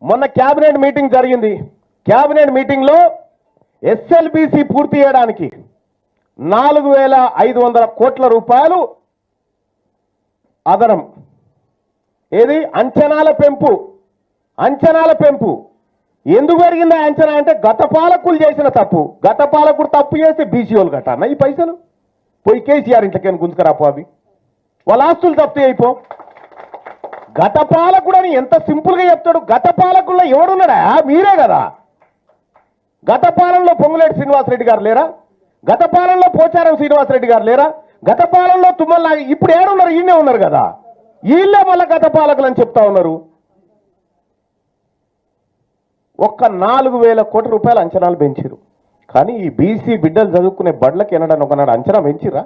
మొన్న cabinet meeting జరిగింది. Cabinet మీటింగ్లో ఎస్ఎల్బిసి పూర్తి చేయడానికి 4,500 కోట్ల రూపాయలు అదనం. ఏది? అంచనాల పెంపు. అంచనాల పెంపు ఎందుకు జరిగిందా? అంచనా అంటే గత పాలకులు చేసిన తప్పు. గత పాలకుడు తప్పు చేస్తే బీసీఓలు కట్టాలన్నా ఈ పైసలు? పోయి కేసీఆర్ ఇంట్లోకి గుంజుకరాపో, అవి వాళ్ళ ఆస్తులు తప్పు అయిపో. గత పాలకుడు అని ఎంత సింపుల్గా చెప్తాడు. గత పాలకుల్లో ఎవడున్నాడా? మీరే కదా. గత పాలనలో పొంగులేటి శ్రీనివాసరెడ్డి గారు లేరా? గత పాలనలో పోచారం శ్రీనివాసరెడ్డి గారు లేరా? గత పాలనలో తుమ్మల ఇప్పుడు ఏడున్నారు? ఈయనే ఉన్నారు కదా. వీళ్ళే మళ్ళీ గత పాలకులు అని చెప్తా ఉన్నారు. ఒక్క 4,000 కోట్ల రూపాయల అంచనాలు పెంచారు. కానీ ఈ బీసీ బిడ్డలు చదువుకునే బడ్లకు ఎనడని ఒకనాడు అంచనా పెంచిరా?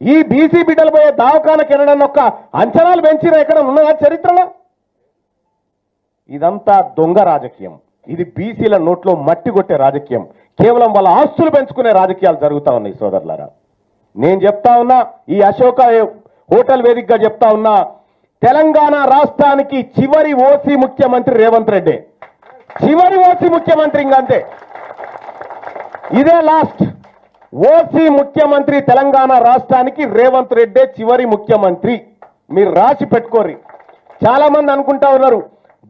ఈ బీసీ బిడ్డలు పోయే దావకానికి ఎనడని ఒక్క అంచనాలు పెంచిరా? ఎక్కడ ఉన్నదా చరిత్రలో? ఇదంతా దొంగ రాజకీయం. ఇది బీసీల నోట్లో మట్టి కొట్టే రాజకీయం. కేవలం వాళ్ళ ఆస్తులు పెంచుకునే రాజకీయాలు జరుగుతూ ఉన్నాయి సోదరులారా. నేను చెప్తా ఉన్నా, ఈ అశోక హోటల్ వేదికగా చెప్తా ఉన్నా, తెలంగాణ రాష్ట్రానికి చివరి ఓసీ ముఖ్యమంత్రి రేవంత్ రెడ్డి. చివరి ఓసీ ముఖ్యమంత్రి, ఇంకంతే. ఇదే లాస్ట్ ఓసీ ముఖ్యమంత్రి. తెలంగాణ రాష్ట్రానికి రేవంత్ రెడ్డి చివరి ముఖ్యమంత్రి. మీరు రాసి పెట్టుకోర్రి. చాలా మంది అనుకుంటా ఉన్నారు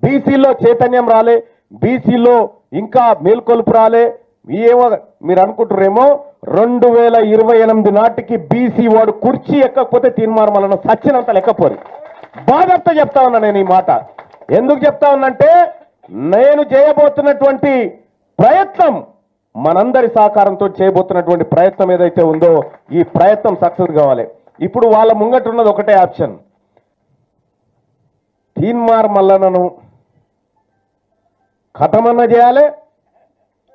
బీసీలో చైతన్యం రాలే, బీసీలో ఇంకా మేల్కొలుపు రాలే. ఏమో మీరు అనుకుంటారేమో 2028 నాటికి బీసీ వాడు కుర్చీ ఎక్కకపోతే తీర్మానం సచ్చినంత లెక్కపోరు. బాధతో చెప్తా ఉన్నా నేను ఈ మాట. ఎందుకు చెప్తా ఉన్నంటే, నేను చేయబోతున్నటువంటి ప్రయత్నం, మనందరి సహకారంతో చేయబోతున్నటువంటి ప్రయత్నం ఏదైతే ఉందో, ఈ ప్రయత్నం సక్సెస్ కావాలి. ఇప్పుడు వాళ్ళ ముంగటున్నది ఒకటే ఆప్షన్. తీన్మార్ మల్లన్నను ఖతమన్న చేయాలి,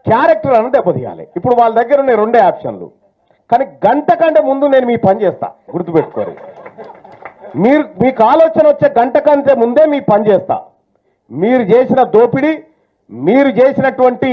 క్యారెక్టర్ అన్న దెబ్బతీయాలి. ఇప్పుడు వాళ్ళ దగ్గర ఉన్నాయి రెండే ఆప్షన్లు. కానీ గంట కంటే ముందు నేను మీ పని చేస్తా, గుర్తుపెట్టుకోరు. మీకు ఆలోచన వచ్చే గంట కంటే ముందే మీ పని చేస్తా. మీరు చేసిన దోపిడీ, మీరు చేసినటువంటి